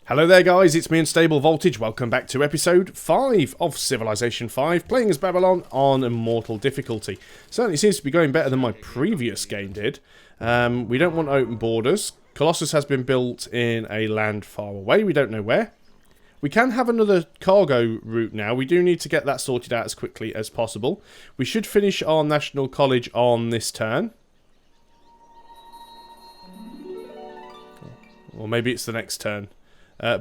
Hello there guys, it's me Unstable Voltage. Welcome back to episode 5 of Civilization 5, playing as Babylon on Immortal difficulty. Certainly seems to be going better than my previous game did. We don't want open borders. Colossus has been built in a land far away, we don't know where. We can have another cargo route now. We do need to get that sorted out as quickly as possible. We should finish our National College on this turn. Or maybe it's the next turn.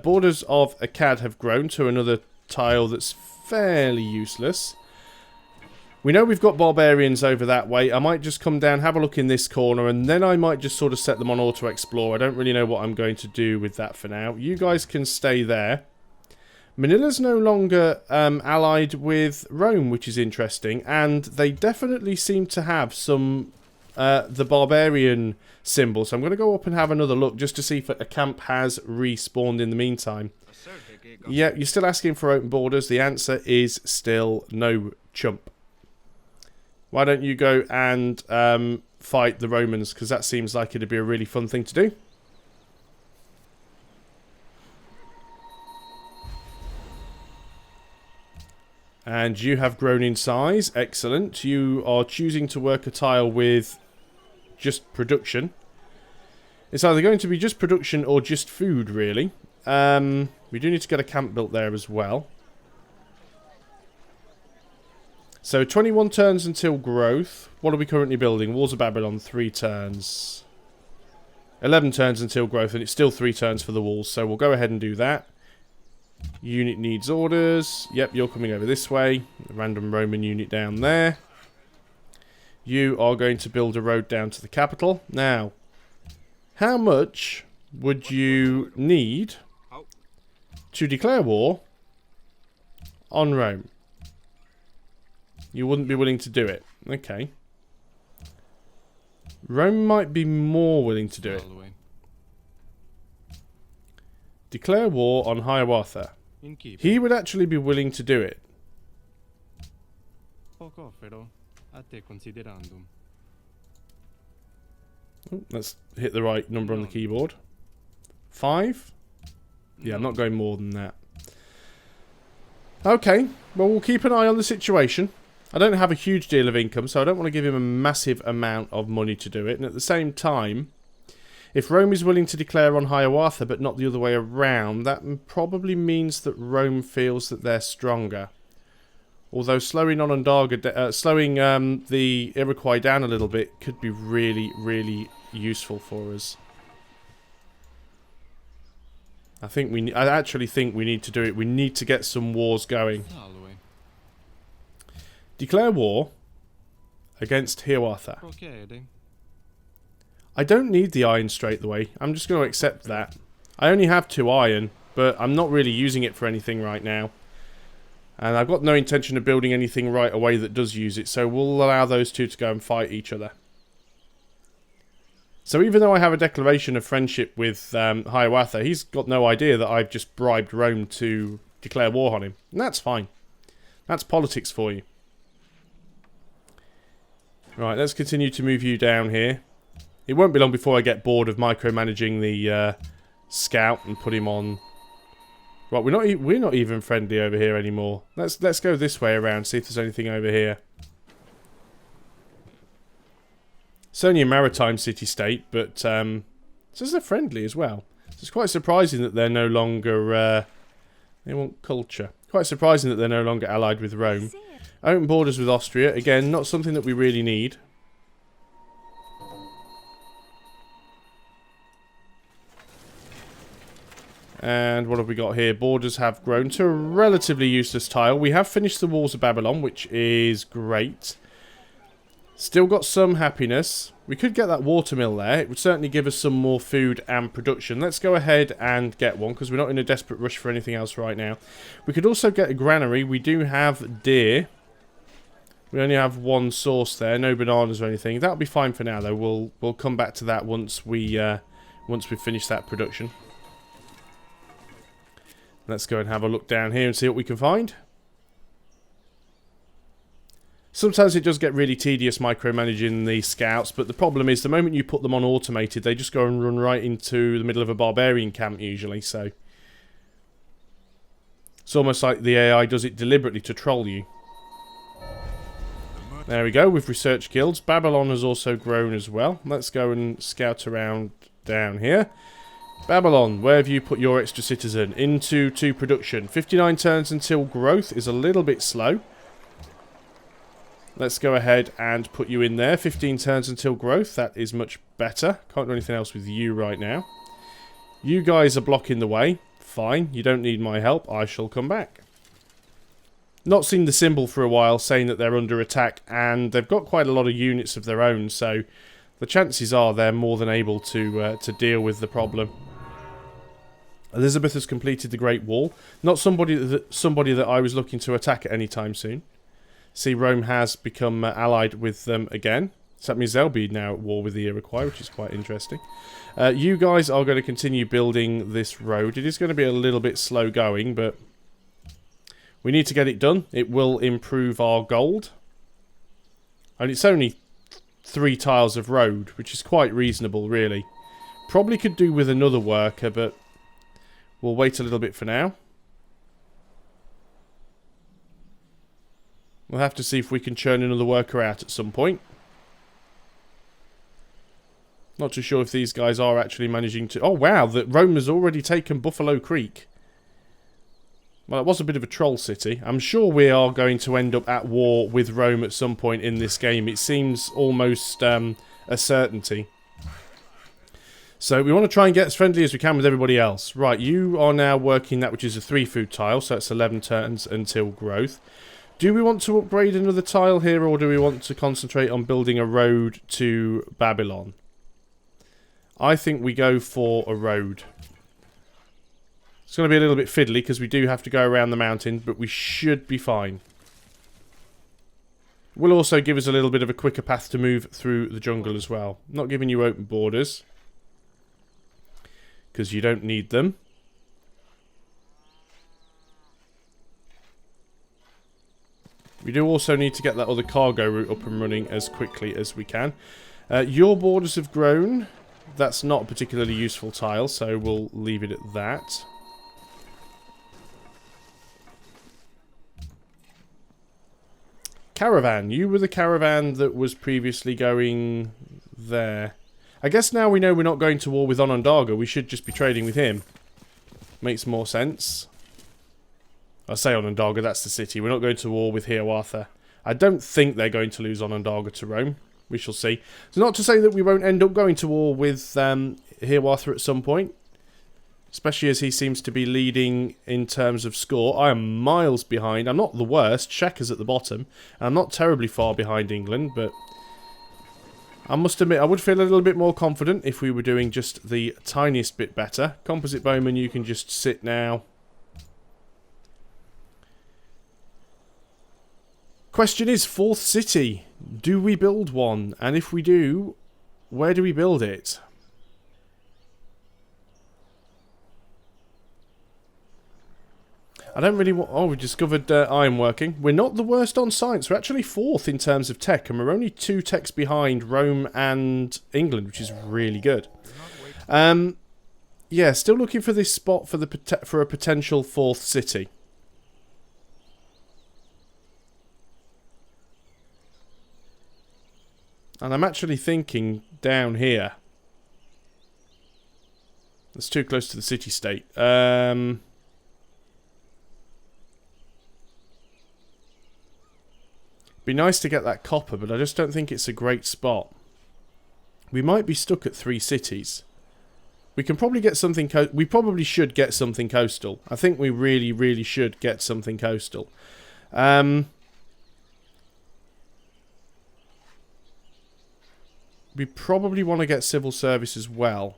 Borders of Akkad have grown to another tile that's fairly useless. We know we've got barbarians over that way. I might just come down, have a look in this corner, and then I might just sort of set them on auto-explore. I don't really know what I'm going to do with that for now. You guys can stay there. Manila's no longer allied with Rome, which is interesting, and they definitely seem to have some the barbarian symbol. So I'm going to go up and have another look just to see if a camp has respawned in the meantime. Yeah, you're still asking for open borders. The answer is still no, chump. Why don't you go and fight the Romans, because that seems like it'd be a really fun thing to do. And you have grown in size. Excellent. You are choosing to work a tile with just production. It's either going to be just production or just food, really. We do need to get a camp built there as well. So 21 turns until growth. What are we currently building? Walls of Babylon, 3 turns. 11 turns until growth, and it's still 3 turns for the walls. So we'll go ahead and do that. Unit needs orders. Yep, you're coming over this way. The random Roman unit down there. You are going to build a road down to the capital. Now, how much would you need to declare war on Rome? You wouldn't be willing to do it. Okay. Rome might be more willing to do it. Declare war on Hiawatha. He would actually be willing to do it. Oh, let's hit the right number on the keyboard. 5? Yeah, I'm not going more than that. Okay, well, we'll keep an eye on the situation. I don't have a huge deal of income, so I don't want to give him a massive amount of money to do it. And at the same time, if Rome is willing to declare on Hiawatha but not the other way around, that probably means that Rome feels that they're stronger. Although slowing Onondaga, slowing the Iroquois down a little bit could be really, really useful for us. I actually think we need to do it. We need to get some wars going. Declare war against Hiawatha. I don't need the iron straight away. I'm just going to accept that. I only have 2 iron, but I'm not really using it for anything right now. And I've got no intention of building anything right away that does use it, so we'll allow those two to go and fight each other. So even though I have a declaration of friendship with Hiawatha, he's got no idea that I've just bribed Rome to declare war on him. And that's fine. That's politics for you. Right, let's continue to move you down here. It won't be long before I get bored of micromanaging the scout and put him on. Right, we're not even friendly over here anymore. Let's go this way around, see if there's anything over here. It's only a maritime city-state, but it says they're friendly as well. So it's quite surprising that they're no longer. They want culture. Quite surprising that they're no longer allied with Rome. Open borders with Austria. Again, not something that we really need. And what have we got here? Borders have grown to a relatively useless tile. We have finished the walls of Babylon, which is great. Still got some happiness. We could get that watermill there. It would certainly give us some more food and production. Let's go ahead and get one, because we're not in a desperate rush for anything else right now. We could also get a granary. We do have deer. We only have 1 source there. No bananas or anything. That'll be fine for now, though. We'll come back to that once we finish that production. Let's go and have a look down here and see what we can find. Sometimes it does get really tedious micromanaging the scouts, but the problem is the moment you put them on automated, they just go and run right into the middle of a barbarian camp usually, so It's almost like the AI does it deliberately to troll you. There we go, we've researched guilds. Babylon has also grown as well. Let's go and scout around down here. Babylon, where have you put your extra citizen? Into production. 59 turns until growth is a little bit slow. Let's go ahead and put you in there. 15 turns until growth. That is much better. Can't do anything else with you right now. You guys are blocking the way. Fine. You don't need my help. I shall come back. Not seen the symbol for a while saying that they're under attack, and they've got quite a lot of units of their own, so the chances are they're more than able to deal with the problem. Elizabeth has completed the Great Wall. Not somebody that I was looking to attack at any time soon. See, Rome has become allied with them again. So that means they'll be now at war with the Iroquois, which is quite interesting. You guys are going to continue building this road. It is going to be a little bit slow going, but we need to get it done. It will improve our gold. And it's only 3 tiles of road, which is quite reasonable, really. Probably could do with another worker, but we'll wait a little bit for now. We'll have to see if we can churn another worker out at some point. Not too sure if these guys are actually managing to... Oh, wow, that Rome has already taken Buffalo Creek. Well, it was a bit of a troll city. I'm sure we are going to end up at war with Rome at some point in this game. It seems almost a certainty. So we want to try and get as friendly as we can with everybody else. Right, you are now working that which is a 3 food tile, so it's 11 turns until growth. Do we want to upgrade another tile here, or do we want to concentrate on building a road to Babylon? I think we go for a road. It's going to be a little bit fiddly because we do have to go around the mountain, but we should be fine. Will also give us a little bit of a quicker path to move through the jungle as well. Not giving you open borders, because you don't need them. We do also need to get that other cargo route up and running as quickly as we can. Your borders have grown. That's not a particularly useful tile, so we'll leave it at that. Caravan. You were the caravan that was previously going there. I guess now we know we're not going to war with Onondaga. We should just be trading with him. Makes more sense. I say Onondaga, that's the city. We're not going to war with Hiawatha. I don't think they're going to lose Onondaga to Rome. We shall see. It's not to say that we won't end up going to war with Hiawatha at some point. Especially as he seems to be leading in terms of score. I am miles behind. I'm not the worst. Sheka's at the bottom. I'm not terribly far behind England, but I must admit I would feel a little bit more confident if we were doing just the tiniest bit better. Composite Bowman, you can just sit now. Question is, 4th city. Do we build one? And if we do, where do we build it? I don't really want... Oh, we discovered iron working. We're not the worst on science. We're actually 4th in terms of tech, and we're only 2 techs behind Rome and England, which is really good. Yeah, still looking for this spot for a potential 4th city. And I'm actually thinking down here. That's too close to the city-state. Be nice to get that copper, but I just don't think it's a great spot. We might be stuck at 3 cities. We can probably get something... We probably should get something coastal. I think we really, really should get something coastal. We probably want to get civil service as well.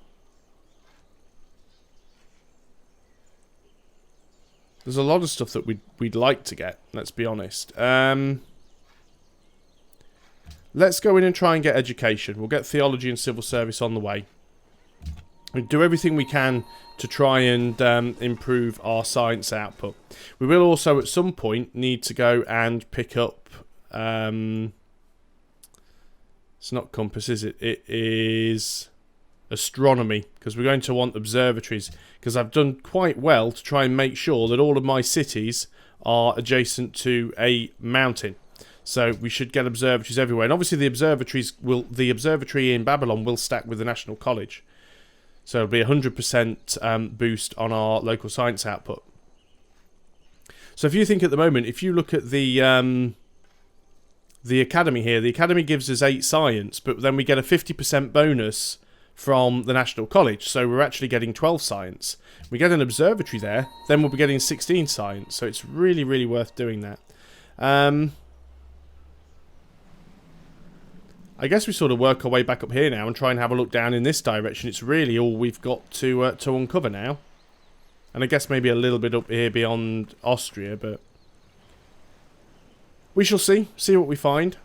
There's a lot of stuff that we'd like to get, let's be honest. Let's go in and try and get education. We'll get theology and civil service on the way. We do everything we can to try and improve our science output. We will also at some point need to go and pick up... it's not compass, is it? It is astronomy, because we're going to want observatories, because I've done quite well to try and make sure that all of my cities are adjacent to a mountain. So we should get observatories everywhere. And obviously the observatory in Babylon will stack with the National College. So it'll be 100% boost on our local science output. So if you think at the moment, if you look at the academy here, the academy gives us 8 science, but then we get a 50% bonus from the National College. So we're actually getting 12 science. We get an observatory there, then we'll be getting 16 science. So it's really, really worth doing that. I guess we sort of work our way back up here now and try and have a look down in this direction. It's really all we've got to uncover now. And I guess maybe a little bit up here beyond Austria, but we shall see. See what we find.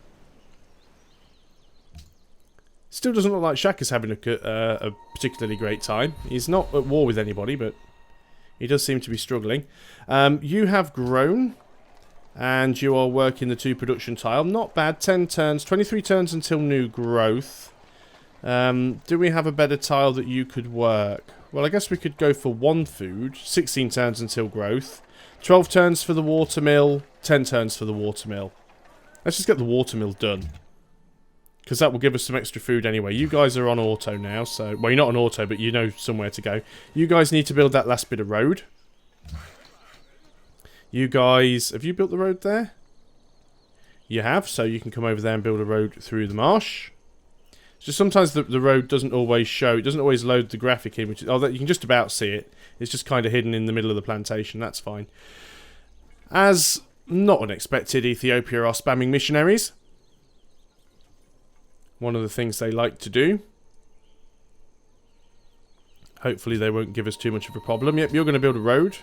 Still doesn't look like Shaq is having a particularly great time. He's not at war with anybody, but he does seem to be struggling. You have grown. And you are working the 2 production tile. Not bad. 10 turns. 23 turns until new growth. Do we have a better tile that you could work? Well, I guess we could go for 1 food. 16 turns until growth. 12 turns for the watermill. 10 turns for the watermill. Let's just get the watermill done. Because that will give us some extra food anyway. You guys are on auto now. So, well, you're not on auto, but you know somewhere to go. You guys need to build that last bit of road. You guys, have you built the road there? You have, so you can come over there and build a road through the marsh. It's just sometimes the road doesn't always show, it doesn't always load the graphic in, which is, you can just about see it. It's just kind of hidden in the middle of the plantation, that's fine. As not unexpected, Ethiopia are spamming missionaries. One of the things they like to do. Hopefully they won't give us too much of a problem. Yep, you're going to build a road.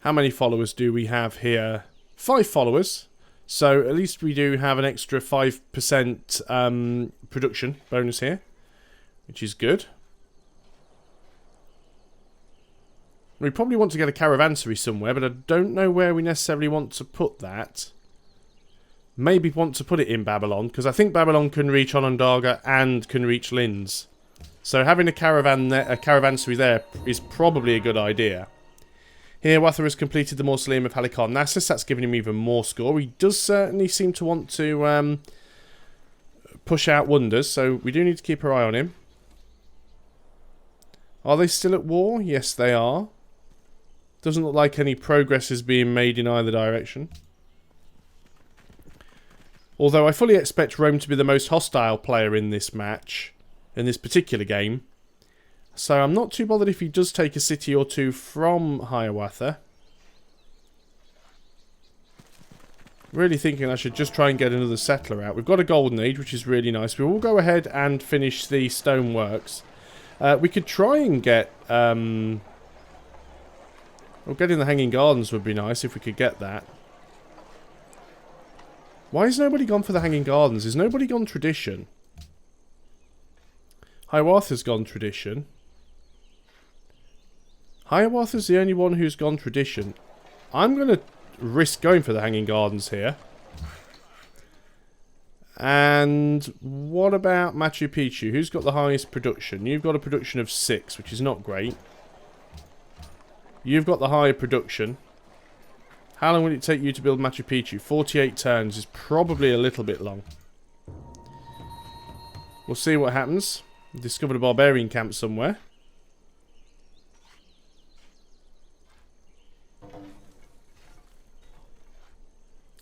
How many followers do we have here? 5 followers. So at least we do have an extra 5% production bonus here, which is good. We probably want to get a caravansary somewhere, but I don't know where we necessarily want to put that. Maybe want to put it in Babylon, because I think Babylon can reach Onondaga and can reach Linz. So having a caravansary there is probably a good idea. Here, Watha has completed the mausoleum of Halicarnassus. That's giving him even more score. He does certainly seem to want to push out wonders, so we do need to keep our eye on him. Are they still at war? Yes, they are. Doesn't look like any progress is being made in either direction. Although I fully expect Rome to be the most hostile player in this match, in this particular game. So I'm not too bothered if he does take a city or 2 from Hiawatha. Really thinking I should just try and get another settler out. We've got a golden age, which is really nice. We will go ahead and finish the stoneworks. We could try and get... well, getting the Hanging Gardens would be nice if we could get that. Why has nobody gone for the Hanging Gardens? Has nobody gone tradition? Hiawatha's gone tradition. Hiawatha's the only one who's gone tradition. I'm going to risk going for the Hanging Gardens here. And what about Machu Picchu? Who's got the highest production? You've got a production of 6, which is not great. You've got the higher production. How long will it take you to build Machu Picchu? 48 turns is probably a little bit long. We'll see what happens. Discovered a barbarian camp somewhere.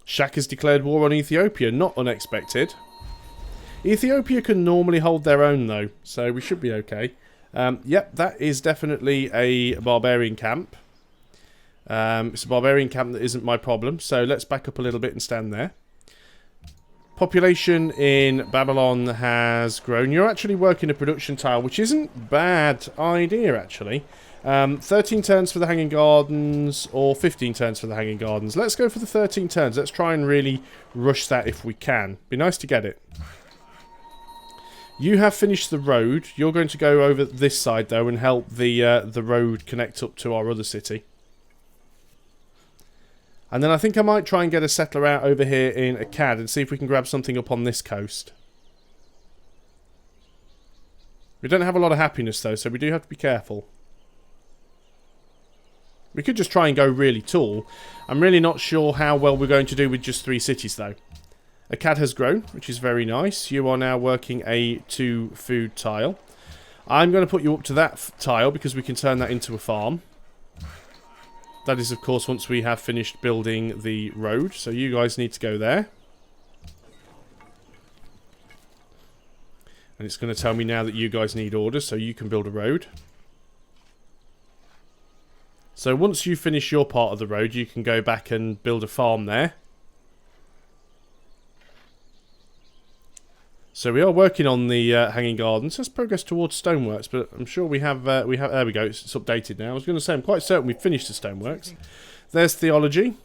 Shaq has declared war on Ethiopia, not unexpected. Ethiopia can normally hold their own though, so we should be okay. Yep, that is definitely a barbarian camp. It's a barbarian camp that isn't my problem, so let's back up a little bit and stand there. Population in Babylon has grown. You're actually working a production tile, which isn't a bad idea, actually. 13 turns for the Hanging Gardens, or 15 turns for the Hanging Gardens. Let's go for the 13 turns. Let's try and really rush that if we can. Be nice to get it. You have finished the road. You're going to go over this side, though, and help the road connect up to our other city. And then I think I might try and get a settler out over here in Akkad and see if we can grab something up on this coast. We don't have a lot of happiness though, so we do have to be careful. We could just try and go really tall. I'm really not sure how well we're going to do with just 3 cities though. Akkad has grown, which is very nice. You are now working a 2 food tile. I'm going to put you up to that tile because we can turn that into a farm. That is, of course, once we have finished building the road. So you guys need to go there. And it's going to tell me now that you guys need orders, so you can build a road. So once you finish your part of the road, you can go back and build a farm there. So we are working on the hanging gardens. Let's progress towards stoneworks, but I'm sure we have. There we go. It's updated now. I was going to say I'm quite certain we've finished the stoneworks. There's theology.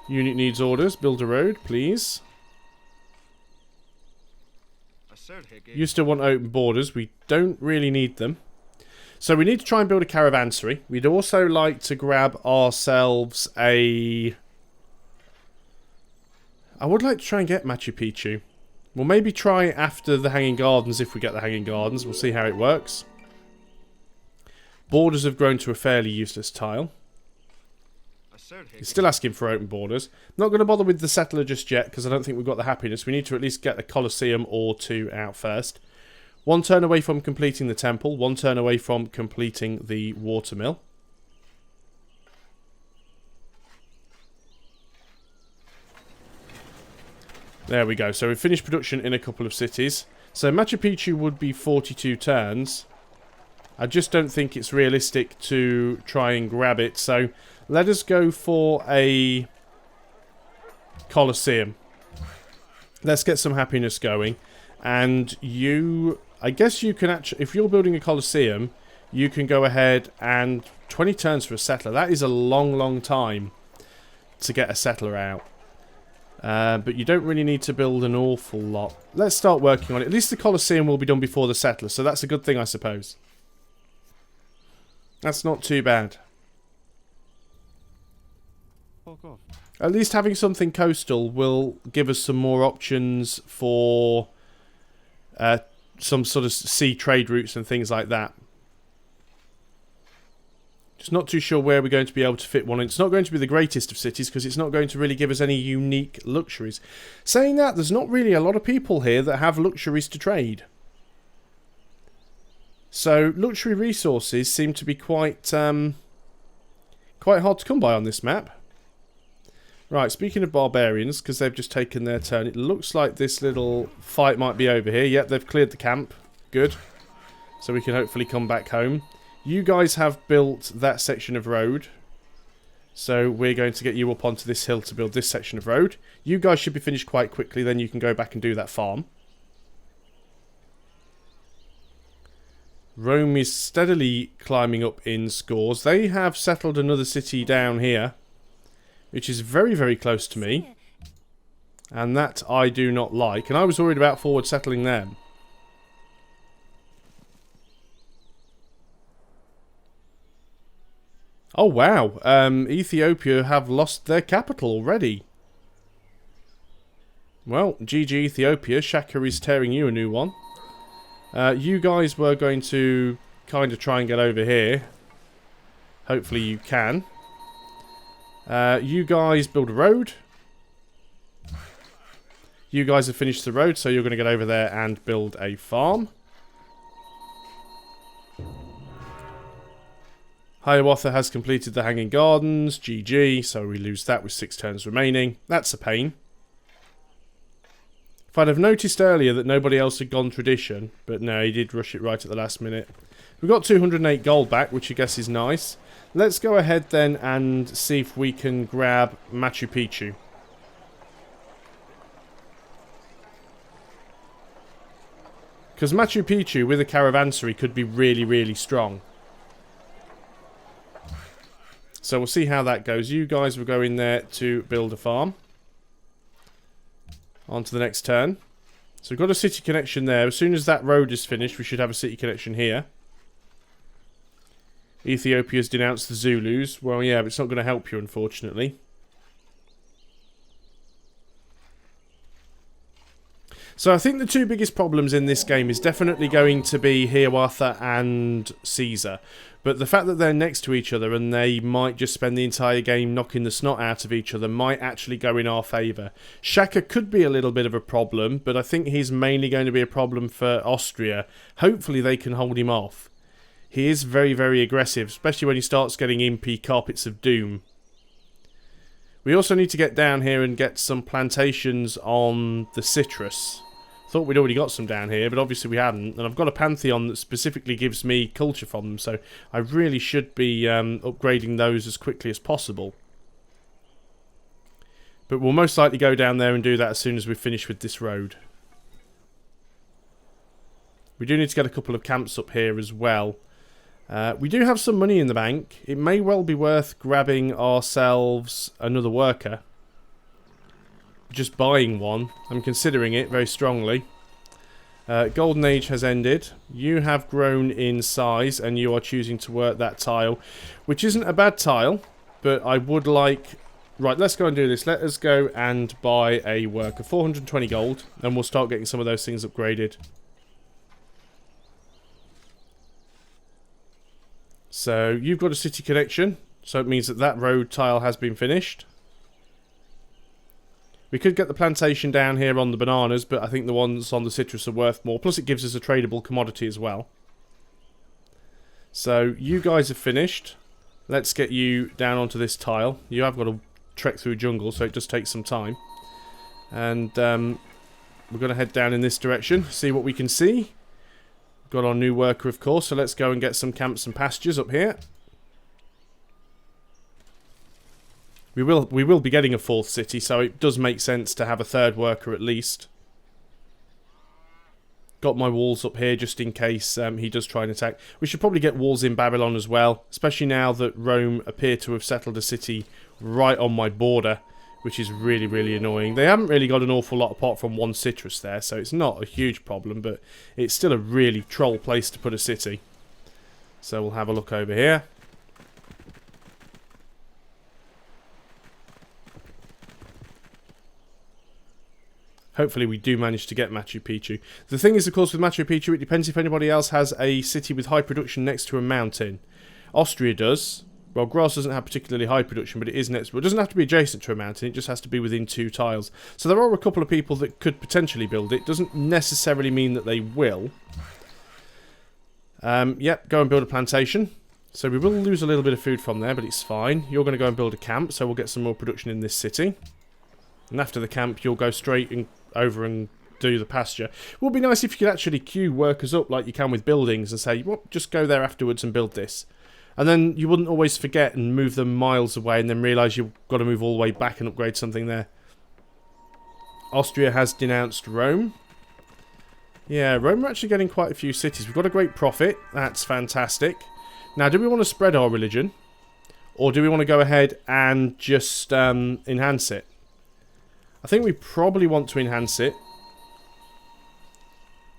Unit needs orders. Build a road, please. You still want open borders. We don't really need them. So we need to try and build a caravansary. We'd also like to grab ourselves a... I would like to try and get Machu Picchu. We'll maybe try after the Hanging Gardens if we get the Hanging Gardens. We'll see how it works. Borders have grown to a fairly useless tile. He's still asking for open borders. Not going to bother with the settler just yet because I don't think we've got the happiness. We need to at least get a Colosseum or 2 out first. 1 turn away from completing the temple. 1 turn away from completing the watermill. There we go. So we've finished production in a couple of cities. So Machu Picchu would be 42 turns. I just don't think it's realistic to try and grab it. So let us go for a Colosseum. Let's get some happiness going. And you... I guess you can actually... If you're building a Colosseum, you can go ahead and... 20 turns for a settler. That is a long, long time to get a settler out. But you don't really need to build an awful lot. Let's start working on it. At least the Colosseum will be done before the settler, so that's a good thing, I suppose. That's not too bad. Oh, God. At least having something coastal will give us some more options for some sort of sea trade routes and things like that. Just not too sure where we're going to be able to fit one. It's not going to be the greatest of cities because it's not going to really give us any unique luxuries. Saying that, there's not really a lot of people here that have luxuries to trade. So luxury resources seem to be quite hard to come by on this map. Right, speaking of barbarians, because they've just taken their turn, it looks like this little fight might be over here. Yep, they've cleared the camp. Good. So we can hopefully come back home. You guys have built that section of road. So we're going to get you up onto this hill to build this section of road. You guys should be finished quite quickly, then you can go back and do that farm. Rome is steadily climbing up in scores. They have settled another city down here, which is very, very close to me. And that I do not like. And I was worried about forward settling them. Oh, wow. Ethiopia have lost their capital already. Well, GG Ethiopia. Shaka is tearing you a new one. You guys were going to kind of try and get over here. Hopefully you can. You guys build a road. You guys have finished the road, so you're going to get over there and build a farm. Hiawatha has completed the Hanging Gardens. GG, so we lose that with 6 turns remaining. That's a pain. If I'd have noticed earlier that nobody else had gone tradition, but no, he did rush it right at the last minute. We got 208 gold back, which I guess is nice. Let's go ahead then and see if we can grab Machu Picchu. Because Machu Picchu with a caravansary could be really, really strong. So we'll see how that goes. You guys will go in there to build a farm. On to the next turn. So we've got a city connection there. As soon as that road is finished, we should have a city connection here. Ethiopia's denounced the Zulus. Well, yeah, but it's not going to help you, unfortunately. So I think the two biggest problems in this game is definitely going to be Hiawatha and Caesar. But the fact that they're next to each other and they might just spend the entire game knocking the snot out of each other might actually go in our favour. Shaka could be a little bit of a problem, but I think he's mainly going to be a problem for Austria. Hopefully they can hold him off. He is very, very aggressive, especially when he starts getting impy carpets of doom. We also need to get down here and get some plantations on the citrus. Thought we'd already got some down here, but obviously we hadn't. And I've got a pantheon that specifically gives me culture from them, so I really should be upgrading those as quickly as possible. But we'll most likely go down there and do that as soon as we finish with this road. We do need to get a couple of camps up here as well. We do have some money in the bank. It may well be worth grabbing ourselves another worker. Just buying one. I'm considering it very strongly. Golden Age has ended. You have grown in size and you are choosing to work that tile, which isn't a bad tile, but I would like... Right, let's go and do this. Let us go and buy a worker. 420 gold, and we'll start getting some of those things upgraded. So, you've got a city connection, so it means that that road tile has been finished. We could get the plantation down here on the bananas, but I think the ones on the citrus are worth more. Plus it gives us a tradable commodity as well. So, you guys have finished. Let's get you down onto this tile. You have got to trek through jungle, so it does take some time. And we're going to head down in this direction, see what we can see. Got our new worker, of course, so let's go and get some camps and pastures up here. We will be getting a fourth city, so it does make sense to have a third worker at least. Got my walls up here just in case he does try and attack. We should probably get walls in Babylon as well, especially now that Rome appear to have settled a city right on my border, which is really, really annoying. They haven't really got an awful lot apart from one citrus there, so it's not a huge problem, but it's still a really troll place to put a city. So we'll have a look over here. Hopefully we do manage to get Machu Picchu. The thing is, of course, with Machu Picchu, it depends if anybody else has a city with high production next to a mountain. Austria does. Well, Graz doesn't have particularly high production, but it is next. Well, it doesn't have to be adjacent to a mountain, it just has to be within 2 tiles. So there are a couple of people that could potentially build it. Doesn't necessarily mean that they will. Yep, go and build a plantation. So we will lose a little bit of food from there, but it's fine. You're going to go and build a camp, so we'll get some more production in this city. And after the camp, you'll go straight over and do the pasture. It would be nice if you could actually queue workers up like you can with buildings and say, well, just go there afterwards and build this. And then you wouldn't always forget and move them miles away and then realise you've got to move all the way back and upgrade something there. Austria has denounced Rome. Yeah, Rome are actually getting quite a few cities. We've got a great profit. That's fantastic. Now, do we want to spread our religion? Or do we want to go ahead and just enhance it? I think we probably want to enhance it.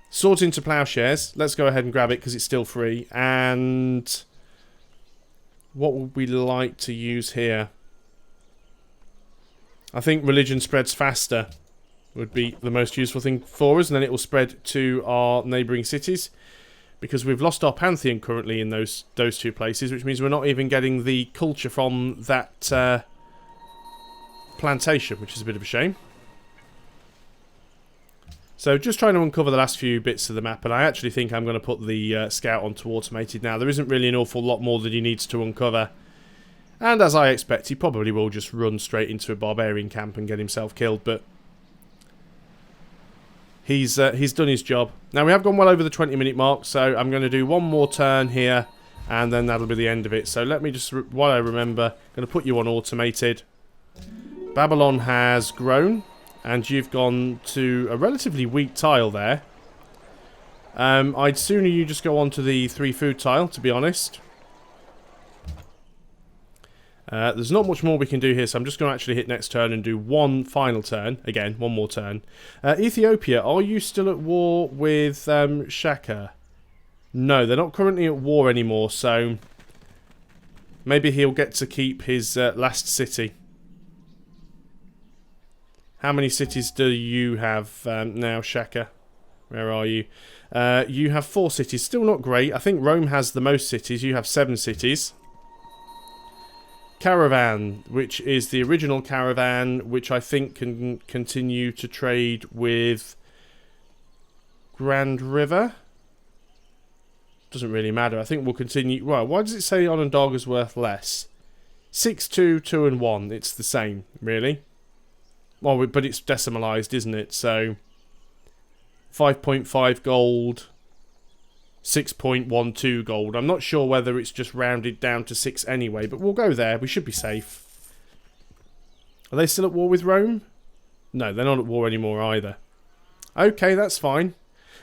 Sort into plowshares. Let's go ahead and grab it because it's still free. And what would we like to use here? I think religion spreads faster would be the most useful thing for us. And then it will spread to our neighbouring cities. Because we've lost our pantheon currently in those 2 places. Which means we're not even getting the culture from that... plantation, which is a bit of a shame. So just trying to uncover the last few bits of the map, and I actually think I'm going to put the scout onto automated now. There isn't really an awful lot more that he needs to uncover. And as I expect, he probably will just run straight into a barbarian camp and get himself killed, but he's done his job. Now we have gone well over the 20-minute mark, so I'm going to do one more turn here, and then that'll be the end of it. So let me just, while I remember, I'm going to put you on automated. Babylon has grown, and you've gone to a relatively weak tile there. I'd sooner you just go on to the 3 food tile, to be honest. There's not much more we can do here, so I'm just going to actually hit next turn and do one final turn. Again, one more turn. Ethiopia, are you still at war with Shaka? No, they're not currently at war anymore, so Maybe he'll get to keep his last city. How many cities do you have now, Shaka? Where are you? You have 4 cities. Still not great. I think Rome has the most cities. You have 7 cities. Caravan, which is the original caravan, which I think can continue to trade with Grand River. Doesn't really matter. I think we'll continue. Well, why does it say Onondaga's worth less? 6, 2, 2 and 1. It's the same, really. Well, but it's decimalised, isn't it? So 5.5 gold, 6.12 gold. I'm not sure whether it's just rounded down to 6 anyway, but we'll go there. We should be safe. Are they still at war with Rome? No, they're not at war anymore either. Okay, that's fine.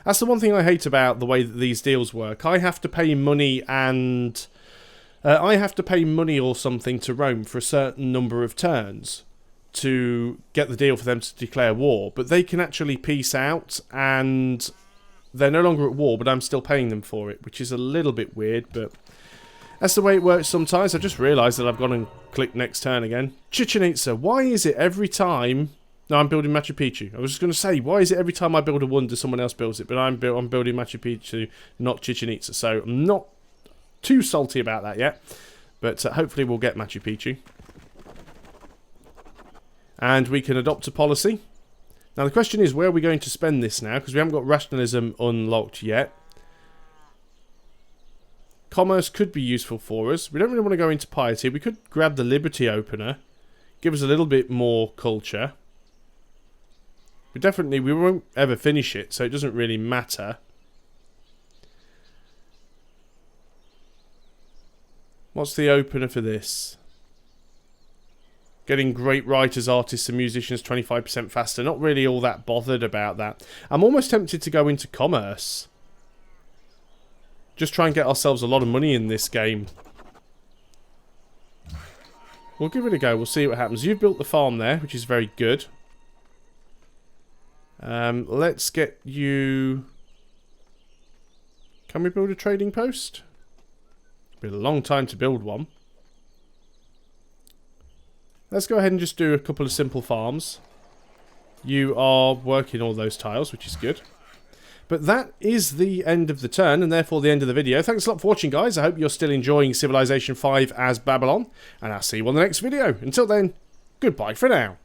That's the one thing I hate about the way that these deals work. I have to pay money and... I have to pay money or something to Rome for a certain number of turns to get the deal for them to declare war. But they can actually peace out and they're no longer at war, but I'm still paying them for it, which is a little bit weird, but that's the way it works sometimes. I just realised that I've gone and clicked next turn again. Chichen Itza, why is it every time... No, I'm building Machu Picchu. I was just going to say, why is it every time I build a wonder, someone else builds it? But I'm building Machu Picchu, not Chichen Itza. So I'm not too salty about that yet. But hopefully we'll get Machu Picchu. And we can adopt a policy. Now the question is, where are we going to spend this now? Because we haven't got rationalism unlocked yet. Commerce could be useful for us. We don't really want to go into piety. We could grab the Liberty Opener. Give us a little bit more culture. We won't ever finish it, so it doesn't really matter. What's the opener for this? Getting great writers, artists and musicians 25% faster. Not really all that bothered about that. I'm almost tempted to go into commerce. Just try and get ourselves a lot of money in this game. We'll give it a go. We'll see what happens. You've built the farm there, which is very good. Let's get you... Can we build a trading post? It'll be a long time to build one. Let's go ahead and just do a couple of simple farms. You are working all those tiles, which is good. But that is the end of the turn, and therefore the end of the video. Thanks a lot for watching, guys. I hope you're still enjoying Civilization 5 as Babylon, and I'll see you on the next video. Until then, goodbye for now.